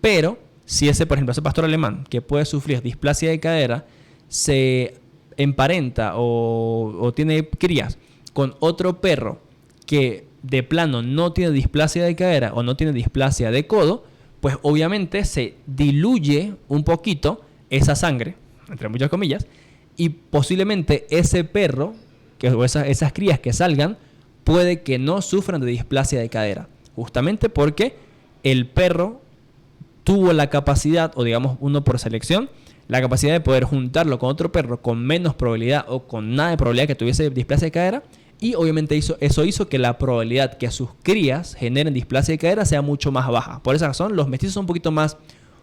Pero si por ejemplo, ese pastor alemán que puede sufrir displasia de cadera se emparenta o tiene crías con otro perro que de plano no tiene displasia de cadera o no tiene displasia de codo, pues obviamente se diluye un poquito esa sangre, entre muchas comillas, y posiblemente ese perro o esas crías que salgan puede que no sufran de displasia de cadera, justamente porque el perro tuvo la capacidad, o digamos uno por selección, la capacidad de poder juntarlo con otro perro con menos probabilidad o con nada de probabilidad que tuviese displasia de cadera, y obviamente eso hizo que la probabilidad que sus crías generen displasia de cadera sea mucho más baja. Por esa razón los mestizos son un poquito más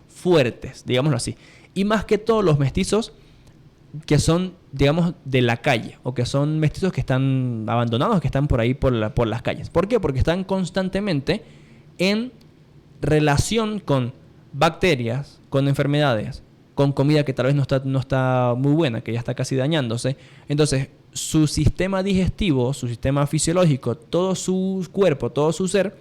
fuertes, digámoslo así, y más que todos los mestizos que son, digamos, de la calle o que son mestizos que están abandonados, que están por ahí por las calles. ¿Por qué? Porque están constantemente en relación con bacterias, con enfermedades, con comida que tal vez no está muy buena, que ya está casi dañándose. Entonces, su sistema digestivo, su sistema fisiológico, todo su cuerpo, todo su ser,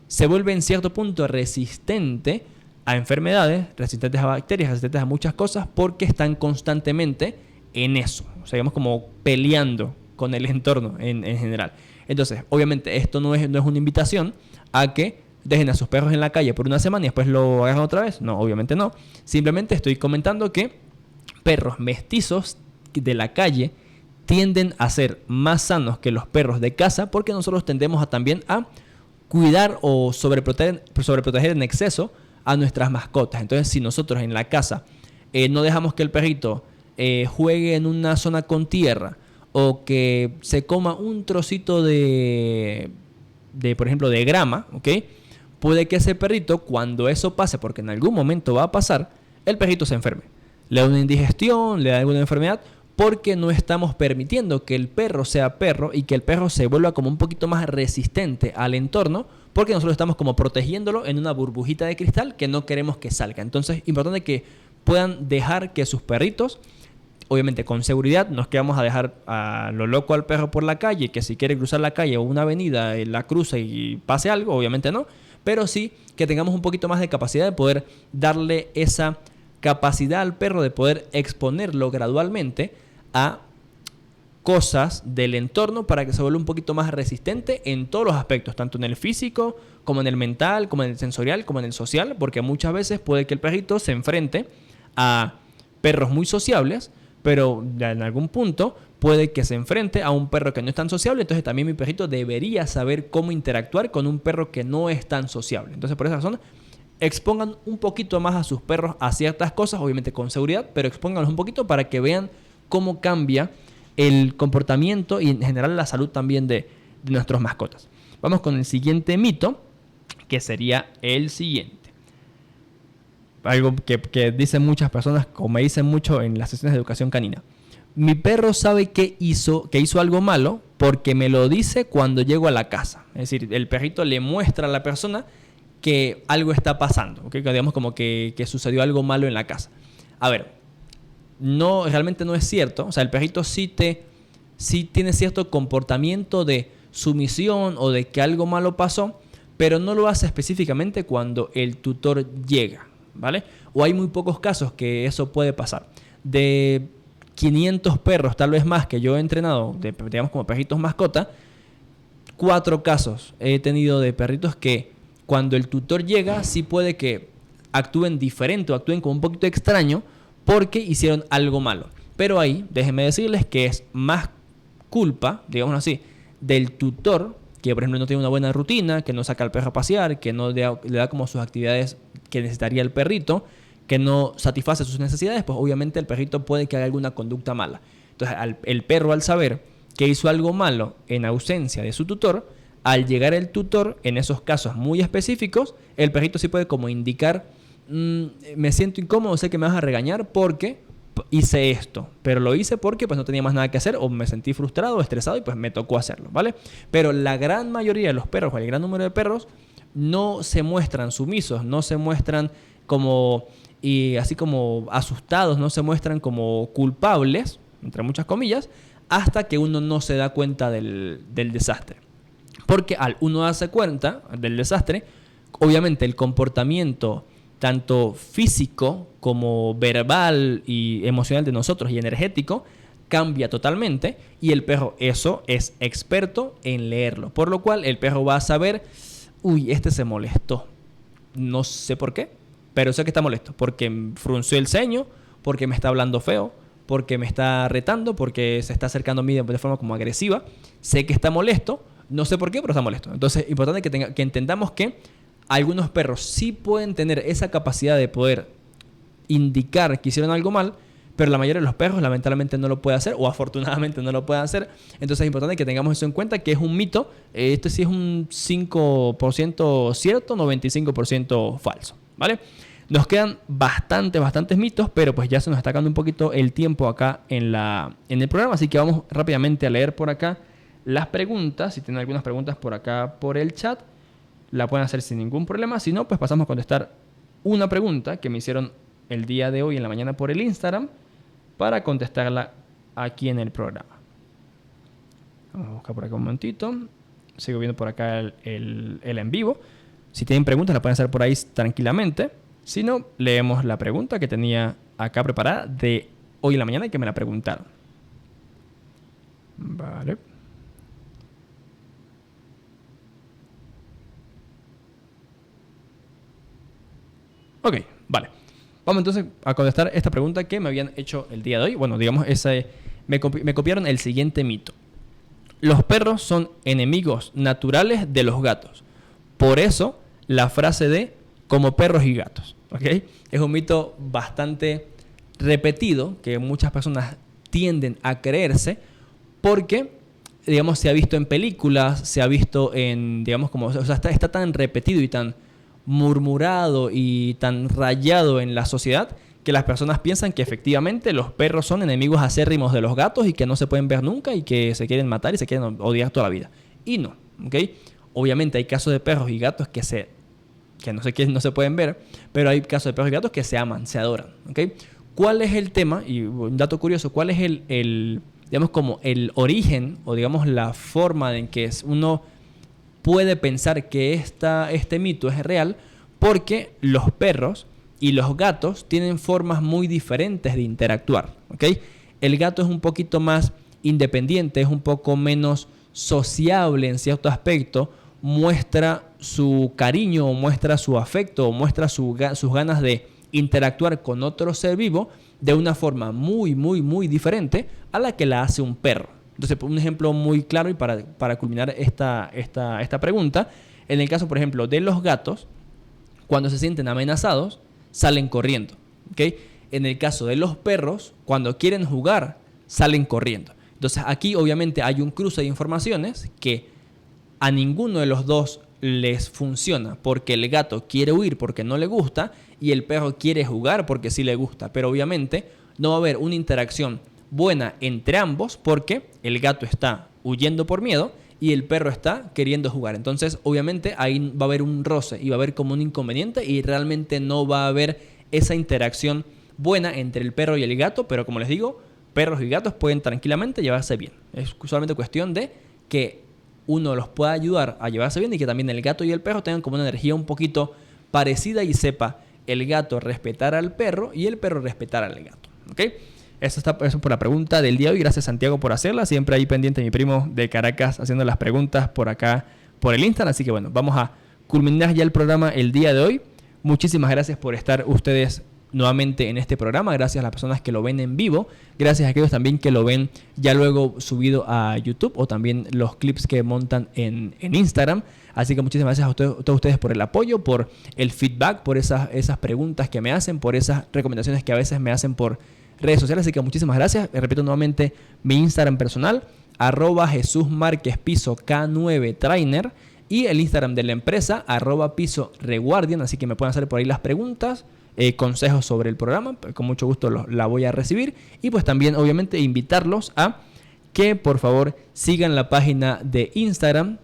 se vuelve en cierto punto resistente a enfermedades, resistentes a bacterias, resistentes a muchas cosas, porque están constantemente en eso. O sea, digamos como peleando con el entorno en general. Entonces, obviamente, esto no es una invitación a que dejen a sus perros en la calle por una semana y después lo hagan otra vez. No, obviamente no. Simplemente estoy comentando que perros mestizos de la calle tienden a ser más sanos que los perros de casa porque nosotros tendemos también a cuidar o sobreproteger en exceso a nuestras mascotas. Entonces, si nosotros en la casa no dejamos que el perrito juegue en una zona con tierra o que se coma un trocito de por ejemplo, de grama, ¿ok? Puede que ese perrito, cuando eso pase, porque en algún momento va a pasar, el perrito se enferme. Le da una indigestión, le da alguna enfermedad, porque no estamos permitiendo que el perro sea perro y que el perro se vuelva como un poquito más resistente al entorno, porque nosotros estamos como protegiéndolo en una burbujita de cristal que no queremos que salga. Entonces, importante que puedan dejar que sus perritos obviamente con seguridad. No es que vamos a dejar a lo loco al perro por la calle, que si quiere cruzar la calle o una avenida, la cruce y pase algo, obviamente no. Pero sí que tengamos un poquito más de capacidad de poder darle esa capacidad al perro de poder exponerlo gradualmente a cosas del entorno para que se vuelva un poquito más resistente en todos los aspectos, tanto en el físico, como en el mental, como en el sensorial, como en el social, porque muchas veces puede que el perrito se enfrente a perros muy sociables, pero en algún punto puede que se enfrente a un perro que no es tan sociable. Entonces también mi perrito debería saber cómo interactuar con un perro que no es tan sociable. Entonces por esa razón expongan un poquito más a sus perros a ciertas cosas, obviamente con seguridad, pero expónganlos un poquito para que vean cómo cambia el comportamiento y en general la salud también de nuestras mascotas. Vamos con el siguiente mito, que sería el siguiente. Algo que dicen muchas personas, o me dicen mucho en las sesiones de educación canina. Mi perro sabe que hizo algo malo porque me lo dice cuando llego a la casa. Es decir, el perrito le muestra a la persona que algo está pasando, ¿okay? Que digamos como que sucedió algo malo en la casa. A ver, no, realmente no es cierto. O sea, el perrito sí tiene cierto comportamiento de sumisión o de que algo malo pasó, pero no lo hace específicamente cuando el tutor llega, ¿vale? O hay muy pocos casos que eso puede pasar. De 500 perros, tal vez más, que yo he entrenado, digamos como perritos mascota, 4 casos he tenido de perritos que cuando el tutor llega sí puede que actúen diferente o actúen como un poquito extraño porque hicieron algo malo. Pero ahí, déjenme decirles que es más culpa, digamos así, del tutor, que por ejemplo no tiene una buena rutina, que no saca al perro a pasear, que no le da como sus actividades que necesitaría el perrito, que no satisface sus necesidades, pues obviamente el perrito puede que haga alguna conducta mala. Entonces el perro, al saber que hizo algo malo en ausencia de su tutor, al llegar el tutor, en esos casos muy específicos, el perrito sí puede como indicar: me siento incómodo, sé que me vas a regañar porque hice esto, pero lo hice porque pues no tenía más nada que hacer, o me sentí frustrado o estresado y pues me tocó hacerlo, ¿vale? Pero la gran mayoría de los perros, o el gran número de perros, no se muestran sumisos, no se muestran como, y así como asustados, no se muestran como culpables, entre muchas comillas, hasta que uno no se da cuenta del desastre. Porque al uno darse cuenta del desastre, obviamente el comportamiento tanto físico como verbal y emocional de nosotros y energético cambia totalmente, y el perro eso es experto en leerlo, por lo cual el perro va a saber: uy, este se molestó, no sé por qué, pero sé que está molesto porque frunció el ceño, porque me está hablando feo, porque me está retando, porque se está acercando a mí de forma como agresiva. Sé que está molesto, no sé por qué, pero está molesto. Entonces es importante que entendamos que algunos perros sí pueden tener esa capacidad de poder indicar que hicieron algo mal, pero la mayoría de los perros lamentablemente no lo puede hacer, o afortunadamente no lo pueden hacer. Entonces es importante que tengamos eso en cuenta, que es un mito. Esto sí es un 5% cierto, 95% falso, ¿vale? Nos quedan bastantes mitos, pero pues ya se nos está acabando un poquito el tiempo acá en el programa, así que vamos rápidamente a leer por acá las preguntas. Si tienen algunas preguntas por acá por el chat, la pueden hacer sin ningún problema. Si no, pues pasamos a contestar una pregunta que me hicieron el día de hoy en la mañana por el Instagram, para contestarla aquí en el programa. Vamos a buscar por acá un momentito. Sigo viendo por acá el en vivo. Si tienen preguntas, la pueden hacer por ahí tranquilamente. Si no, leemos la pregunta que tenía acá preparada de hoy en la mañana y que me la preguntaron. Vale. Ok, vale. Vamos entonces a contestar esta pregunta que me habían hecho el día de hoy. Bueno, digamos, me copiaron el siguiente mito. Los perros son enemigos naturales de los gatos. Por eso, la frase de como perros y gatos. ¿Okay? Es un mito bastante repetido que muchas personas tienden a creerse porque, digamos, se ha visto en películas, se ha visto en, digamos, como, o sea, está tan repetido y tan murmurado y tan rayado en la sociedad que las personas piensan que efectivamente los perros son enemigos acérrimos de los gatos y que no se pueden ver nunca y que se quieren matar y se quieren odiar toda la vida. Y no, ¿ok? Obviamente hay casos de perros y gatos que no se pueden ver, pero hay casos de perros y gatos que se aman, se adoran, ¿ok? ¿Cuál es el tema? Y un dato curioso, ¿cuál es digamos, como el origen o digamos la forma en que uno puede pensar que este mito es real? Porque los perros y los gatos tienen formas muy diferentes de interactuar, ¿ok? El gato es un poquito más independiente, es un poco menos sociable en cierto aspecto, muestra su cariño, o muestra su afecto, o muestra sus ganas de interactuar con otro ser vivo de una forma muy, muy, muy diferente a la que la hace un perro. Entonces, un ejemplo muy claro y para culminar esta pregunta, en el caso, por ejemplo, de los gatos, cuando se sienten amenazados, salen corriendo, ¿ok? En el caso de los perros, cuando quieren jugar, salen corriendo. Entonces, aquí obviamente hay un cruce de informaciones que a ninguno de los dos les funciona, porque el gato quiere huir porque no le gusta y el perro quiere jugar porque sí le gusta. Pero obviamente no va a haber una interacción buena entre ambos porque el gato está huyendo por miedo y el perro está queriendo jugar. Entonces, obviamente, ahí va a haber un roce y va a haber como un inconveniente y realmente no va a haber esa interacción buena entre el perro y el gato. Pero como les digo, perros y gatos pueden tranquilamente llevarse bien. Es solamente cuestión de que uno los pueda ayudar a llevarse bien y que también el gato y el perro tengan como una energía un poquito parecida y sepa el gato respetar al perro y el perro respetar al gato. ¿Ok? Eso es por la pregunta del día de hoy. Gracias, Santiago, por hacerla. Siempre ahí pendiente mi primo de Caracas haciendo las preguntas por acá, por el Instagram. Así que bueno, vamos a culminar ya el programa el día de hoy. Muchísimas gracias por estar ustedes nuevamente en este programa. Gracias a las personas que lo ven en vivo. Gracias a aquellos también que lo ven ya luego subido a YouTube o también los clips que montan en Instagram. Así que muchísimas gracias a todos ustedes por el apoyo, por el feedback, por esas preguntas que me hacen, por esas recomendaciones que a veces me hacen por redes sociales. Así que muchísimas gracias. Repito nuevamente mi Instagram personal, @JesusMárquezPiso_K9Trainer, y el Instagram de la empresa, @PisoReguardian. Así que me pueden hacer por ahí las preguntas, consejos sobre el programa. Con mucho gusto la voy a recibir. Y pues también obviamente invitarlos a que por favor sigan la página de Instagram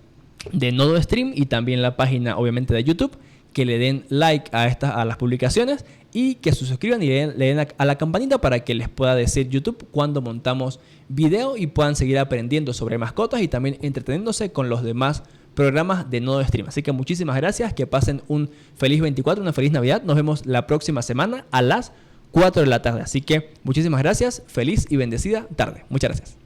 de NodoStream y también la página obviamente de YouTube, que le den like a las publicaciones y que se suscriban y le den a la campanita para que les pueda decir YouTube cuando montamos video y puedan seguir aprendiendo sobre mascotas y también entreteniéndose con los demás programas de NodoStream. Así que muchísimas gracias, que pasen un feliz 24, una feliz Navidad. Nos vemos la próxima semana a las 4 de la tarde. Así que muchísimas gracias, feliz y bendecida tarde. Muchas gracias.